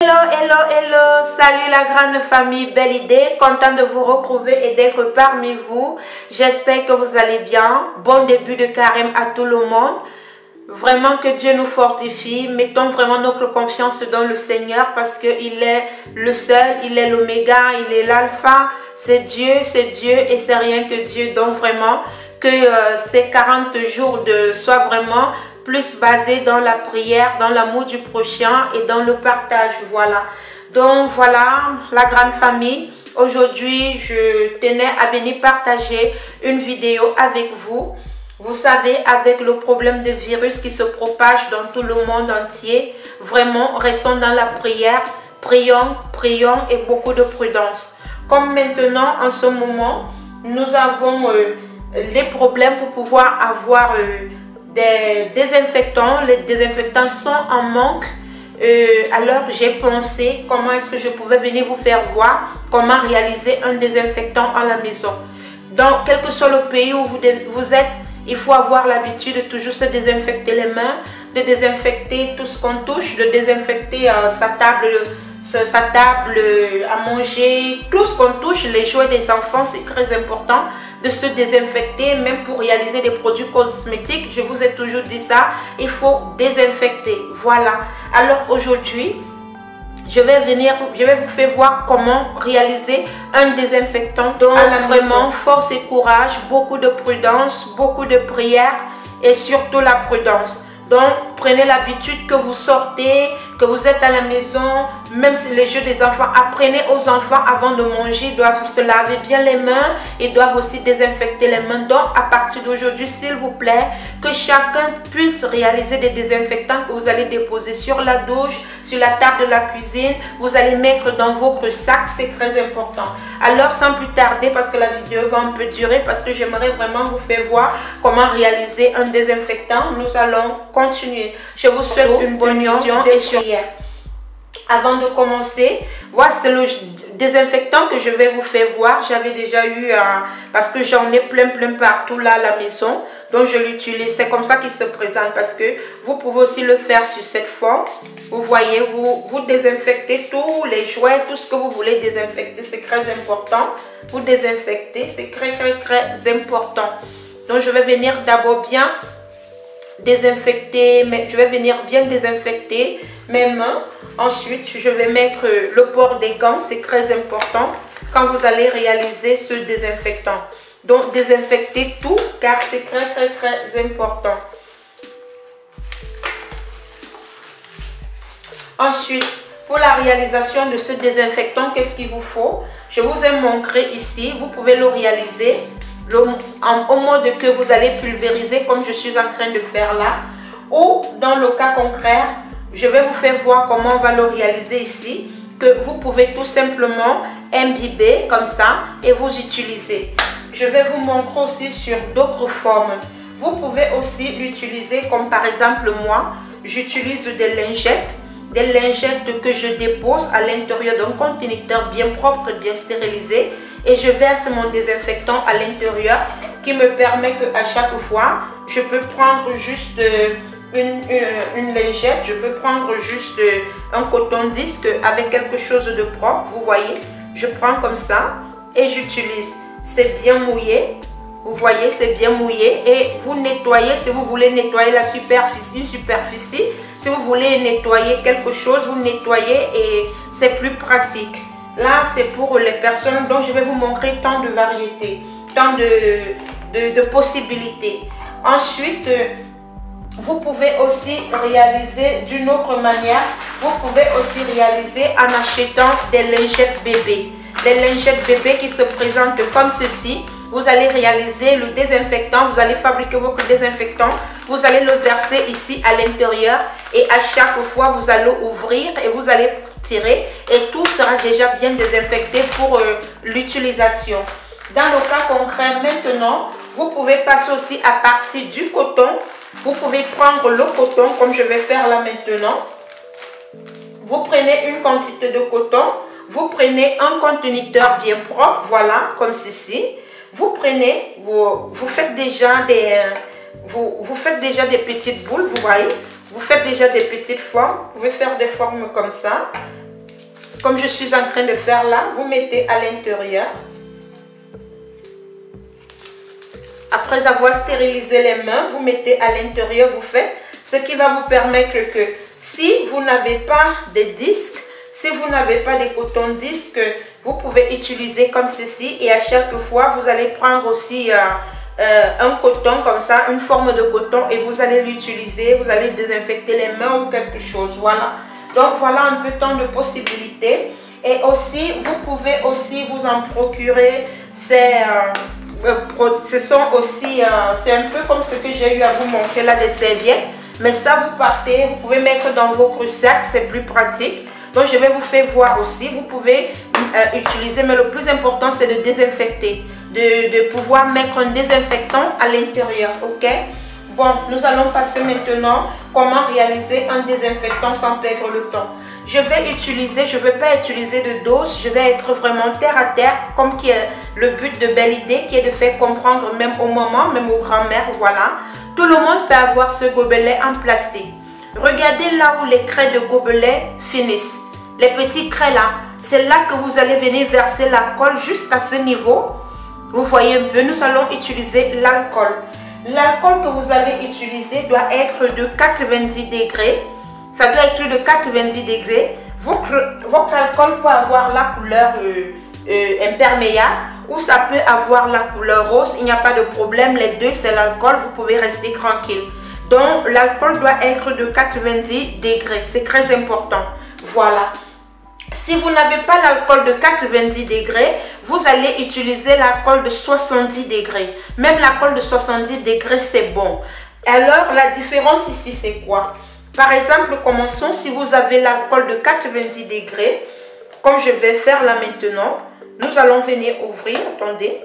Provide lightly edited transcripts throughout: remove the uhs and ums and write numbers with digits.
Hello, hello, hello, salut la grande famille, belle idée, content de vous retrouver et d'être parmi vous. J'espère que vous allez bien. Bon début de carême à tout le monde. Vraiment que Dieu nous fortifie. Mettons vraiment notre confiance dans le Seigneur parce qu'il est le seul, il est l'oméga, il est l'alpha. C'est Dieu et c'est rien que Dieu. Donc vraiment que ces 40 jours soient vraiment plus basés dans la prière, dans l'amour du prochain et dans le partage. Voilà. Donc voilà la grande famille. Aujourd'hui, je tenais à venir partager une vidéo avec vous. Vous savez, avec le problème de virus qui se propage dans tout le monde entier, vraiment, restons dans la prière, prions et beaucoup de prudence. Comme maintenant, en ce moment, nous avons des problèmes pour pouvoir avoir des désinfectants. Les désinfectants sont en manque. Alors, j'ai pensé comment est-ce que je pouvais venir vous faire voir comment réaliser un désinfectant à la maison. Donc, quel que soit le pays où vous êtes, il faut avoir l'habitude de toujours se désinfecter les mains, de désinfecter tout ce qu'on touche, de désinfecter sa table à manger, tout ce qu'on touche, les jouets des enfants, c'est très important de se désinfecter, même pour réaliser des produits cosmétiques. Je vous ai toujours dit ça, il faut désinfecter. Voilà. Alors aujourd'hui, je vais vous faire voir comment réaliser un désinfectant. Donc vraiment, force et courage, beaucoup de prudence, beaucoup de prière et surtout la prudence. Donc prenez l'habitude que vous sortez, que vous êtes à la maison, même si les jeux des enfants, apprenez aux enfants avant de manger, ils doivent se laver bien les mains, ils doivent aussi désinfecter les mains. Donc à partir d'aujourd'hui, s'il vous plaît, que chacun puisse réaliser des désinfectants que vous allez déposer sur la douche, sur la table de la cuisine, vous allez mettre dans votre sac, c'est très important. Alors sans plus tarder, parce que la vidéo va un peu durer, parce que j'aimerais vraiment vous faire voir comment réaliser un désinfectant, nous allons continuer. Je vous souhaite une bonne vision et prière. Avant de commencer, voici le désinfectant que je vais vous faire voir. J'avais déjà eu, parce que j'en ai plein partout là à la maison. Donc je l'utilise, c'est comme ça qu'il se présente, parce que vous pouvez aussi le faire sur cette forme. Vous voyez, vous désinfectez tous les jouets, tout ce que vous voulez désinfecter, c'est très important. Vous désinfectez, c'est très important. Donc je vais venir d'abord bien désinfecter, je vais venir bien désinfecter mes mains. Ensuite, je vais mettre le port des gants, c'est très important quand vous allez réaliser ce désinfectant. Donc, désinfectez tout car c'est très important. Ensuite, pour la réalisation de ce désinfectant, qu'est-ce qu'il vous faut? Je vous ai montré ici, vous pouvez le réaliser au mode que vous allez pulvériser comme je suis en train de faire là. Ou dans le cas concret, je vais vous faire voir comment on va le réaliser ici, que vous pouvez tout simplement imbiber comme ça et vous utiliser. Je vais vous montrer aussi sur d'autres formes. Vous pouvez aussi l'utiliser comme par exemple moi, j'utilise des lingettes que je dépose à l'intérieur d'un conteneur bien propre, bien stérilisé, et je verse mon désinfectant à l'intérieur qui me permet qu'à chaque fois, je peux prendre juste une lingette, je peux prendre juste un coton-disque avec quelque chose de propre. Vous voyez, je prends comme ça et j'utilise. C'est bien mouillé, vous voyez, c'est bien mouillé, et vous nettoyez si vous voulez nettoyer la superficie, si vous voulez nettoyer quelque chose, vous nettoyez et c'est plus pratique. Là, c'est pour les personnes dont je vais vous montrer tant de variétés, tant de possibilités. Ensuite, vous pouvez aussi réaliser d'une autre manière. Vous pouvez aussi réaliser en achetant des lingettes bébés. Les lingettes bébés qui se présentent comme ceci. Vous allez réaliser le désinfectant. Vous allez fabriquer votre désinfectant. Vous allez le verser ici à l'intérieur. Et à chaque fois, vous allez ouvrir et vous allez tirer. Et tout sera déjà bien désinfecté pour l'utilisation. Dans le cas concret, maintenant, vous pouvez passer aussi à partir du coton. Vous pouvez prendre le coton comme je vais faire là maintenant. Vous prenez une quantité de coton. Vous prenez un conteneur bien propre, voilà, comme ceci. Vous prenez, vous faites déjà des petites boules, vous voyez. Vous faites déjà des petites formes. Vous pouvez faire des formes comme ça. comme je suis en train de faire là, vous mettez à l'intérieur. Après avoir stérilisé les mains, vous mettez à l'intérieur, vous faites ce qui va vous permettre que si vous n'avez pas de disques, si vous n'avez pas de coton-disques, vous pouvez utiliser comme ceci et à chaque fois, vous allez prendre aussi un coton comme ça, une forme de coton et vous allez l'utiliser, vous allez désinfecter les mains ou quelque chose, voilà. Donc voilà un peu tant de possibilités et aussi, vous pouvez aussi vous en procurer ce sont aussi, c'est un peu comme ce que j'ai eu à vous montrer là, des serviettes. Mais ça, vous partez, vous pouvez mettre dans vos cruciates, c'est plus pratique. Donc, je vais vous faire voir aussi. Vous pouvez utiliser, mais le plus important, c'est de désinfecter. De pouvoir mettre un désinfectant à l'intérieur, ok? Bon, nous allons passer maintenant comment réaliser un désinfectant sans perdre le temps. Je vais utiliser, je ne vais pas utiliser de dose, je vais être vraiment terre à terre, comme qui est le but de Belle Idée, qui est de faire comprendre même aux mamans, même aux grand-mères, voilà. Tout le monde peut avoir ce gobelet en plastique. Regardez là où les craies de gobelet finissent. Les petits craies là, c'est là que vous allez venir verser l'alcool jusqu'à ce niveau. Vous voyez un peu, nous allons utiliser l'alcool. L'alcool que vous allez utiliser doit être de 90 degrés. Ça doit être de 90 degrés. Votre alcool peut avoir la couleur imperméable ou ça peut avoir la couleur rose. Il n'y a pas de problème. Les deux, c'est l'alcool. Vous pouvez rester tranquille. Donc, l'alcool doit être de 90 degrés. C'est très important. Voilà. Si vous n'avez pas l'alcool de 90 degrés, vous allez utiliser l'alcool de 70 degrés. Même l'alcool de 70 degrés, c'est bon. Alors, la différence ici, c'est quoi? Par exemple, commençons si vous avez l'alcool de 90 degrés, comme je vais faire là maintenant. Nous allons venir ouvrir, attendez.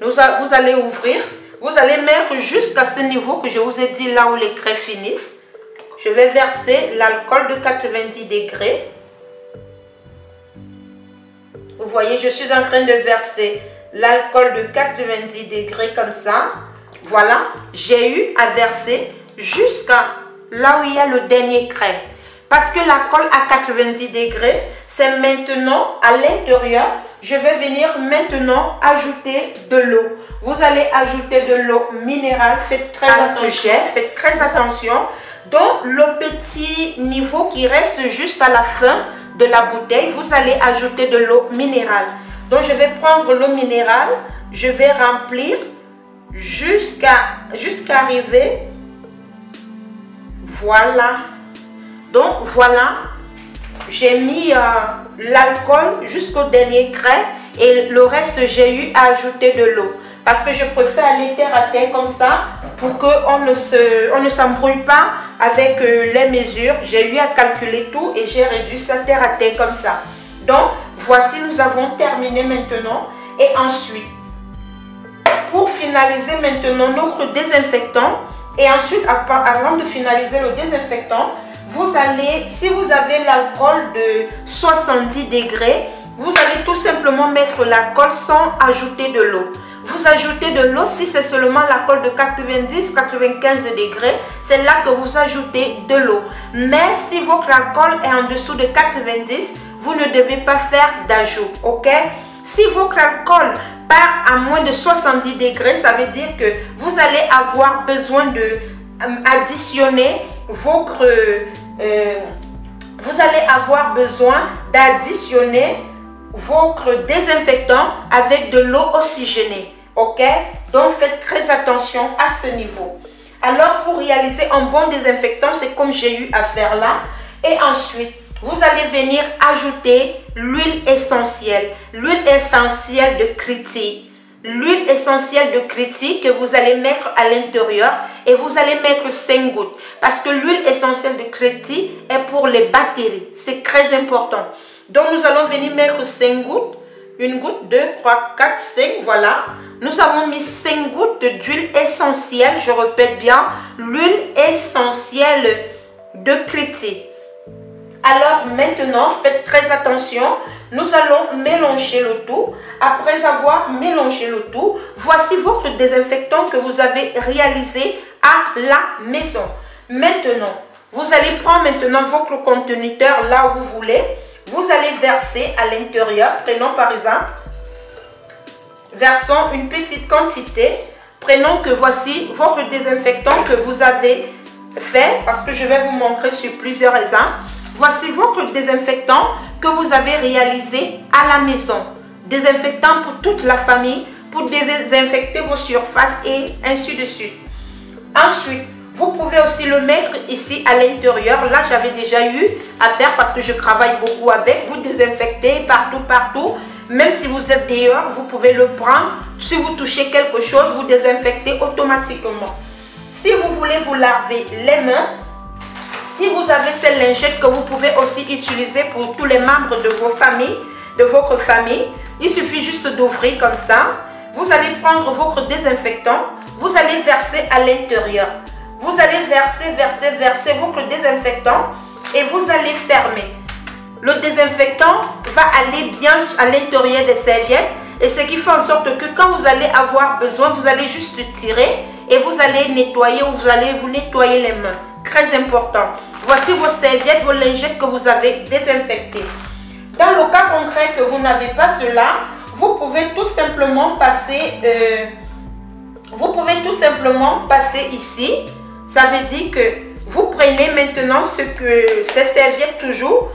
Vous allez ouvrir, vous allez mettre jusqu'à ce niveau que je vous ai dit là où les craies finissent. Je vais verser l'alcool de 90 degrés. Vous voyez, je suis en train de verser l'alcool de 90 degrés comme ça. Voilà, j'ai eu à verser jusqu'à là où il y a le dernier craie. Parce que l'alcool à 90 degrés, c'est maintenant à l'intérieur. Je vais venir maintenant ajouter de l'eau. Vous allez ajouter de l'eau minérale. Faites très attention. Donc, le petit niveau qui reste juste à la fin de la bouteille, vous allez ajouter de l'eau minérale. Donc, je vais prendre l'eau minérale. Je vais remplir jusqu'à arriver. Voilà. Donc, voilà. J'ai mis l'alcool jusqu'au dernier craie et le reste, j'ai eu à ajouter de l'eau. Parce que je préfère aller terre à terre comme ça pour qu'on ne s'embrouille pas avec les mesures. J'ai eu à calculer tout et j'ai réduit ça terre à terre comme ça. Donc, voici, nous avons terminé maintenant. Et ensuite, pour finaliser maintenant notre désinfectant, et ensuite, avant de finaliser le désinfectant, vous allez, si vous avez l'alcool de 70 degrés, vous allez tout simplement mettre l'alcool sans ajouter de l'eau. Vous ajoutez de l'eau si c'est seulement l'alcool de 90-95 degrés, c'est là que vous ajoutez de l'eau. Mais si votre alcool est en dessous de 90, vous ne devez pas faire d'ajout, ok? Si votre alcool part à moins de 70 degrés, ça veut dire que vous allez avoir besoin de additionner votre... vous allez avoir besoin d'additionner votre désinfectant avec de l'eau oxygénée. Ok? Donc, faites très attention à ce niveau. Alors, pour réaliser un bon désinfectant, c'est comme j'ai eu à faire là. Et ensuite, vous allez venir ajouter l'huile essentielle. L'huile essentielle de Kriti. L'huile essentielle de Kriti que vous allez mettre à l'intérieur et vous allez mettre 5 gouttes. Parce que l'huile essentielle de Kriti est pour les bactéries. C'est très important. Donc, nous allons venir mettre 5 gouttes. 1 goutte, 2, 3, 4, 5, voilà. Nous avons mis 5 gouttes d'huile essentielle. Je répète bien, l'huile essentielle de Kriti. Alors maintenant, faites très attention. Nous allons mélanger le tout. Après avoir mélangé le tout, voici votre désinfectant que vous avez réalisé à la maison. Maintenant, Vous allez prendre maintenant votre conteneur là où vous voulez. Vous allez verser à l'intérieur. Prenons par exemple, versons une petite quantité. Prenons que voici votre désinfectant que vous avez fait, parce que je vais vous montrer sur plusieurs exemples. Voici votre désinfectant que vous avez réalisé à la maison. Désinfectant pour toute la famille, pour désinfecter vos surfaces et ainsi de suite. Ensuite, vous pouvez aussi le mettre ici à l'intérieur. Là, j'avais déjà eu à faire parce que je travaille beaucoup avec. Vous désinfectez partout. Même si vous êtes dehors, vous pouvez le prendre. Si vous touchez quelque chose, vous désinfectez automatiquement. Si vous voulez vous laver les mains, si vous avez cette lingette que vous pouvez aussi utiliser pour tous les membres de votre famille, il suffit juste d'ouvrir comme ça. Vous allez prendre votre désinfectant, vous allez verser à l'intérieur. Vous allez verser votre désinfectant et vous allez fermer. Le désinfectant va aller bien à l'intérieur des serviettes et ce qui fait en sorte que quand vous allez avoir besoin, vous allez juste tirer et vous allez nettoyer ou vous allez vous nettoyer les mains. Très important. Voici vos serviettes, vos lingettes que vous avez désinfectées. Dans le cas concret que vous n'avez pas cela, vous pouvez tout simplement passer ici. Ça veut dire que vous prenez maintenant ces serviettes toujours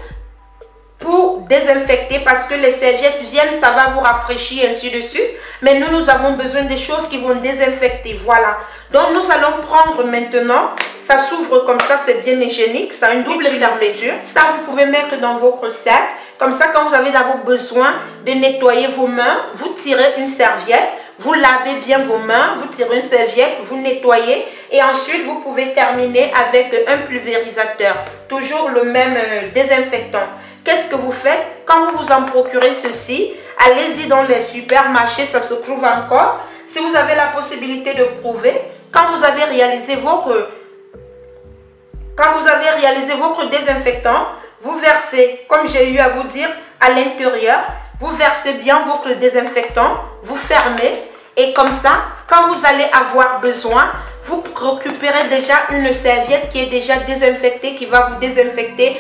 pour désinfecter parce que les serviettes viennent, ça va vous rafraîchir ainsi de suite. Mais nous avons besoin des choses qui vont désinfecter. Voilà. Donc nous allons prendre maintenant, ça s'ouvre comme ça, c'est bien hygiénique, ça a une double fermeture. Ça vous pouvez mettre dans votre sac. Comme ça, quand vous avez d'abord besoin de nettoyer vos mains, vous tirez une serviette. Vous lavez bien vos mains, vous tirez une serviette, vous nettoyez et ensuite vous pouvez terminer avec un pulvérisateur. Toujours le même désinfectant. Qu'est-ce que vous faites? Quand vous vous en procurez ceci, allez-y dans les supermarchés, ça se trouve encore. Si vous avez la possibilité de trouver, quand vous avez réalisé votre désinfectant, vous versez, comme j'ai eu à vous dire, à l'intérieur. Vous versez bien votre désinfectant, vous fermez et comme ça, quand vous allez avoir besoin, vous récupérez déjà une serviette qui est déjà désinfectée, qui va vous désinfecter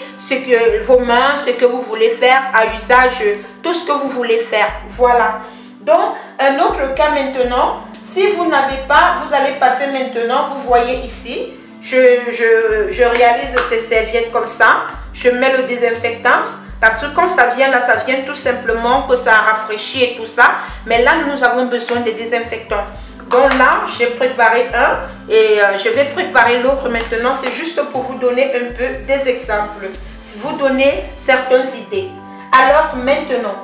vos mains, ce que vous voulez faire à usage, tout ce que vous voulez faire. Voilà. Donc, un autre cas maintenant, si vous n'avez pas, vous allez passer maintenant, vous voyez ici, je réalise ces serviettes comme ça, je mets le désinfectant. Parce que quand ça vient là, ça vient tout simplement que ça rafraîchit et tout ça. Mais là, nous avons besoin de désinfectants. Donc là, j'ai préparé un et je vais préparer l'autre maintenant. C'est juste pour vous donner un peu des exemples. Vous donner certaines idées. Alors maintenant,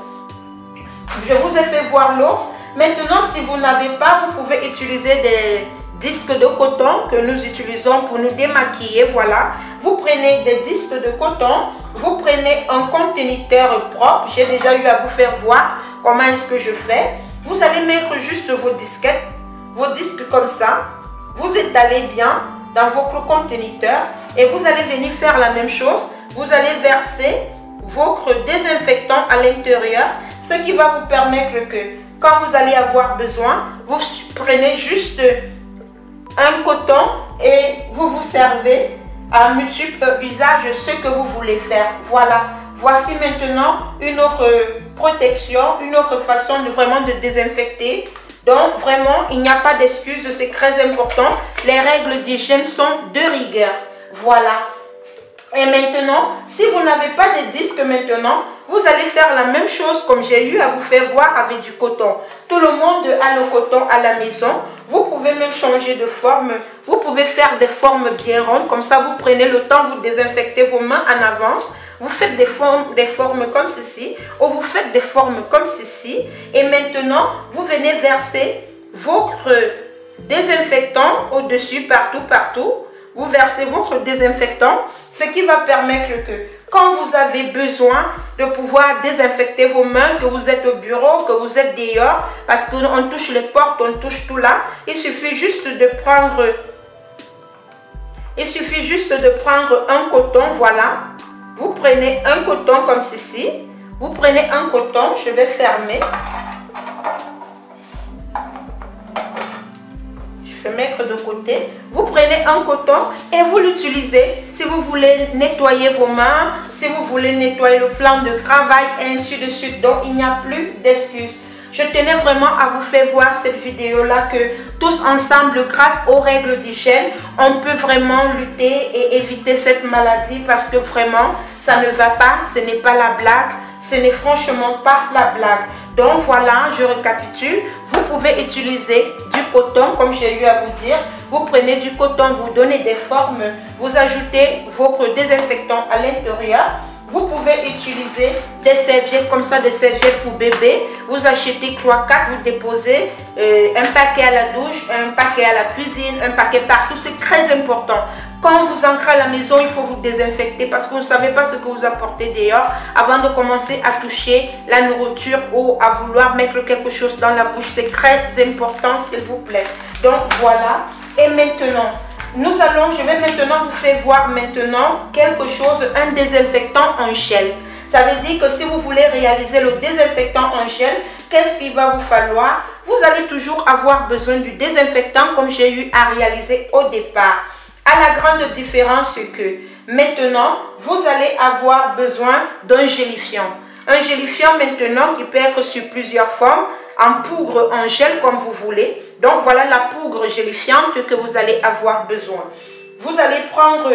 je vous ai fait voir l'autre. Maintenant, si vous n'avez pas, vous pouvez utiliser des disques de coton que nous utilisons pour nous démaquiller. Voilà, vous prenez des disques de coton, vous prenez un conteneur propre. J'ai déjà eu à vous faire voir comment est-ce que je fais. Vous allez mettre juste vos disquettes, vos disques comme ça, vous étalez bien dans votre conteneur et vous allez venir faire la même chose. Vous allez verser votre désinfectant à l'intérieur, ce qui va vous permettre que quand vous allez avoir besoin, vous prenez juste un coton et vous vous servez à multiples usages ce que vous voulez faire. Voilà. Voici maintenant une autre protection, une autre façon de vraiment de désinfecter. Donc vraiment, il n'y a pas d'excuse, c'est très important. Les règles d'hygiène sont de rigueur. Voilà. Et maintenant, si vous n'avez pas de disque maintenant, vous allez faire la même chose comme j'ai eu à vous faire voir avec du coton. Tout le monde a le coton à la maison. Vous pouvez même changer de forme. Vous pouvez faire des formes bien rondes. Comme ça, vous prenez le temps, vous désinfectez vos mains en avance. Vous faites des formes comme ceci. Ou vous faites des formes comme ceci. Et maintenant, vous venez verser votre désinfectant au-dessus, partout. Vous versez votre désinfectant, ce qui va permettre que quand vous avez besoin de pouvoir désinfecter vos mains, que vous êtes au bureau, que vous êtes dehors, parce qu'on touche les portes, on touche tout là, il suffit juste de prendre un coton, voilà. Vous prenez un coton comme ceci, vous prenez un coton, je vais fermer. je vais mettre de côté. Vous prenez un coton et vous l'utilisez si vous voulez nettoyer vos mains, si vous voulez nettoyer le plan de travail et ainsi de suite. Donc, il n'y a plus d'excuses. Je tenais vraiment à vous faire voir cette vidéo-là que tous ensemble, grâce aux règles d'hygiène, on peut vraiment lutter et éviter cette maladie parce que vraiment, ça ne va pas, ce n'est pas la blague, ce n'est franchement pas la blague. Donc voilà, je récapitule. Vous pouvez utiliser du coton, comme j'ai eu à vous dire. Vous prenez du coton, vous donnez des formes, vous ajoutez votre désinfectant à l'intérieur. Vous pouvez utiliser des serviettes comme ça, des serviettes pour bébé. Vous achetez 3-4, vous déposez un paquet à la douche, un paquet à la cuisine, un paquet partout. C'est très important. Quand vous entrez à la maison, il faut vous désinfecter parce que vous ne savez pas ce que vous apportez dehors avant de commencer à toucher la nourriture ou à vouloir mettre quelque chose dans la bouche. C'est très important, s'il vous plaît. Donc voilà. Et maintenant, je vais maintenant vous faire voir maintenant quelque chose, un désinfectant en gel. Ça veut dire que si vous voulez réaliser le désinfectant en gel, qu'est-ce qu'il va vous falloir? Vous allez toujours avoir besoin du désinfectant comme j'ai eu à réaliser au départ. À la grande différence, c'est que maintenant, vous allez avoir besoin d'un gélifiant. Un gélifiant maintenant qui peut être sur plusieurs formes, en poudre, en gel comme vous voulez. Donc voilà la poudre gélifiante que vous allez avoir besoin. Vous allez prendre,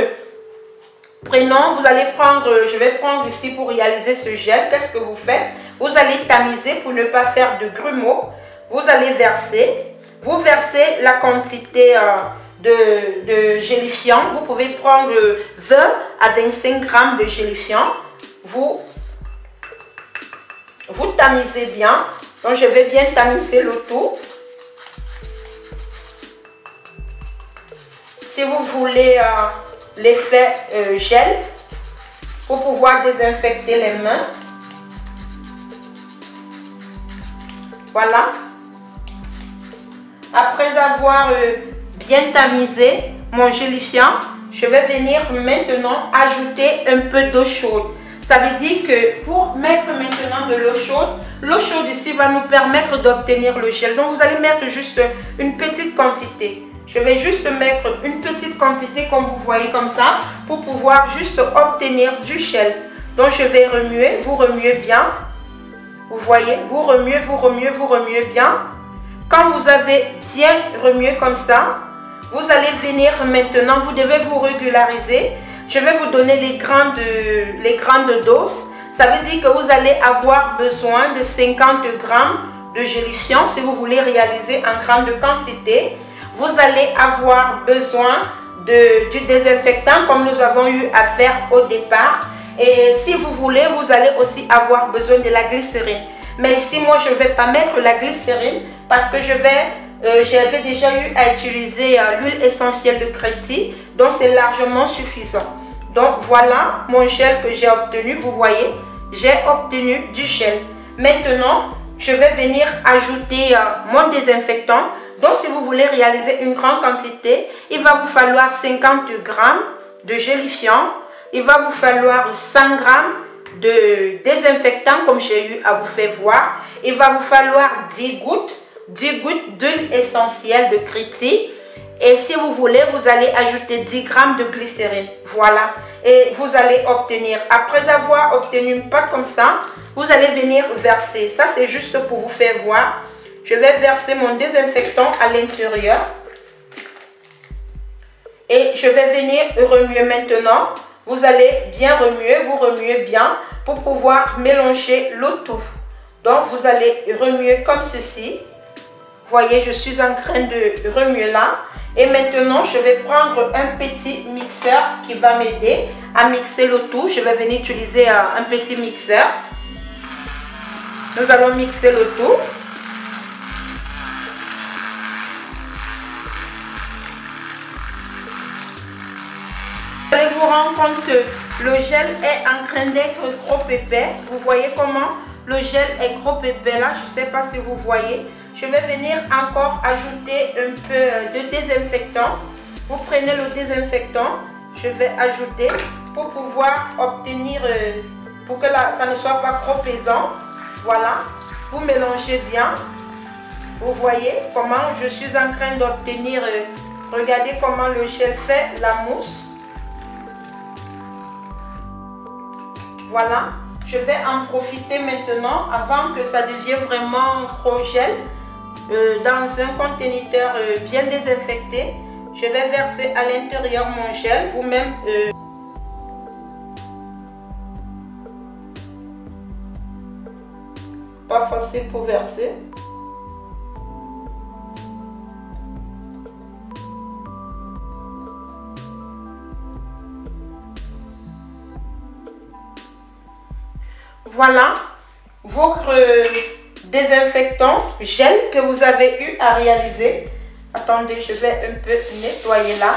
je vais prendre ici pour réaliser ce gel. Qu'est-ce que vous faites? Vous allez tamiser pour ne pas faire de grumeaux. Vous allez verser. Vous versez la quantité de gélifiant. Vous pouvez prendre 20 à 25 grammes de gélifiant. Vous tamisez bien. Donc je vais bien tamiser le tout. Si vous voulez l'effet gel, pour pouvoir désinfecter les mains. Voilà. Après avoir bien tamisé mon gélifiant, je vais venir maintenant ajouter un peu d'eau chaude. Ça veut dire que pour mettre maintenant de l'eau chaude ici va nous permettre d'obtenir le gel. Donc vous allez mettre juste une petite quantité. Je vais juste mettre une petite quantité comme vous voyez comme ça pour pouvoir juste obtenir du gel. Donc je vais remuer, vous remuez bien. Vous voyez, vous remuez bien. Quand vous avez bien remué comme ça, vous allez venir maintenant, vous devez vous régulariser. Je vais vous donner les grandes doses. Ça veut dire que vous allez avoir besoin de 50 grammes de gélifiant si vous voulez réaliser en grande quantité. Vous allez avoir besoin du désinfectant comme nous avons eu à faire au départ. Et si vous voulez, vous allez aussi avoir besoin de la glycérine. Mais ici, moi, je ne vais pas mettre la glycérine parce que j'avais déjà eu à utiliser l'huile essentielle de crétine. Donc, c'est largement suffisant. Donc, voilà mon gel que j'ai obtenu. Vous voyez, j'ai obtenu du gel. Maintenant, je vais venir ajouter mon désinfectant. Donc, si vous voulez réaliser une grande quantité, il va vous falloir 50 grammes de gélifiant. Il va vous falloir 100 grammes de désinfectant, comme j'ai eu à vous faire voir. Il va vous falloir 10 gouttes d'huile essentielle de crétine. Et si vous voulez, vous allez ajouter 10 grammes de glycérine. Voilà. Et vous allez obtenir, après avoir obtenu une pâte comme ça, vous allez venir verser. Ça, c'est juste pour vous faire voir. Je vais verser mon désinfectant à l'intérieur. Et je vais venir remuer maintenant. Vous allez bien remuer, vous remuez bien pour pouvoir mélanger le tout. Donc, vous allez remuer comme ceci. Vous voyez, je suis en train de remuer là. Et maintenant, je vais prendre un petit mixeur qui va m'aider à mixer le tout. Je vais venir utiliser un petit mixeur. Nous allons mixer le tout. Vous allez vous rendre compte que le gel est en train d'être trop épais. Vous voyez comment le gel est trop épais là. Je ne sais pas si vous voyez. Je vais venir encore ajouter un peu de désinfectant. Vous prenez le désinfectant. Je vais ajouter pour pouvoir obtenir, pour que ça ne soit pas trop pesant. Voilà. Vous mélangez bien. Vous voyez comment je suis en train d'obtenir, regardez comment le gel fait la mousse. Voilà, je vais en profiter maintenant avant que ça devienne vraiment trop gel. Dans un conteneur bien désinfecté, je vais verser à l'intérieur mon gel. Vous-même, pas facile pour verser. Voilà votre désinfectant gel que vous avez eu à réaliser. Attendez, je vais un peu nettoyer là.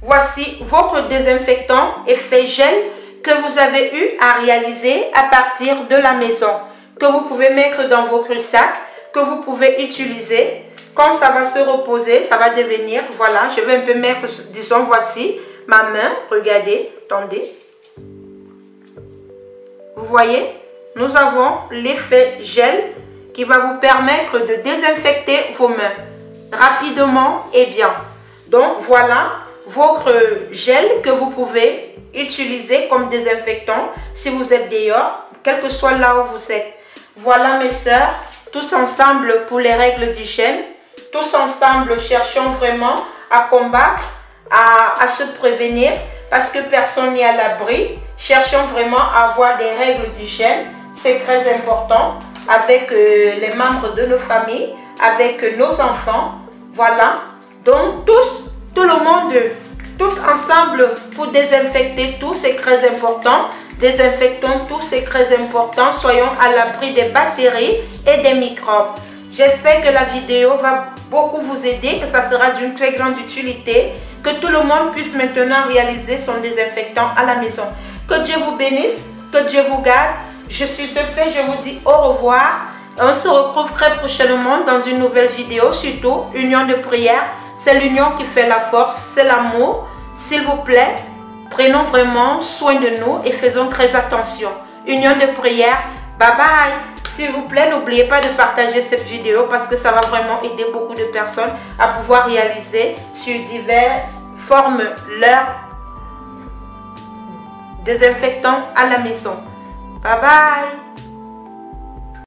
Voici votre désinfectant effet gel que vous avez eu à réaliser à partir de la maison, que vous pouvez mettre dans votre sac, que vous pouvez utiliser. Quand ça va se reposer, ça va devenir, voilà, je vais un peu mettre, disons, voici ma main, regardez, attendez. Vous voyez, nous avons l'effet gel qui va vous permettre de désinfecter vos mains rapidement et bien. Donc voilà votre gel que vous pouvez utiliser comme désinfectant si vous êtes dehors, quel que soit là où vous êtes. Voilà mes sœurs, tous ensemble pour les règles d'hygiène, tous ensemble cherchons vraiment à combattre, à se prévenir parce que personne n'est à l'abri. Cherchons vraiment à avoir des règles d'hygiène, c'est très important, avec les membres de nos familles, avec nos enfants. Voilà, donc tout le monde, tous ensemble pour désinfecter tout, c'est très important. Désinfectons tout, c'est très important. Soyons à l'abri des bactéries et des microbes. J'espère que la vidéo va beaucoup vous aider, que ça sera d'une très grande utilité, que tout le monde puisse maintenant réaliser son désinfectant à la maison. Que Dieu vous bénisse, que Dieu vous garde. Je suis ce fait, je vous dis au revoir. On se retrouve très prochainement dans une nouvelle vidéo. Surtout, union de prière. C'est l'union qui fait la force, c'est l'amour. S'il vous plaît, prenons vraiment soin de nous et faisons très attention. Union de prière, bye bye. S'il vous plaît, n'oubliez pas de partager cette vidéo parce que ça va vraiment aider beaucoup de personnes à pouvoir réaliser sur diverses formes leur désinfectant à la maison. Bye bye.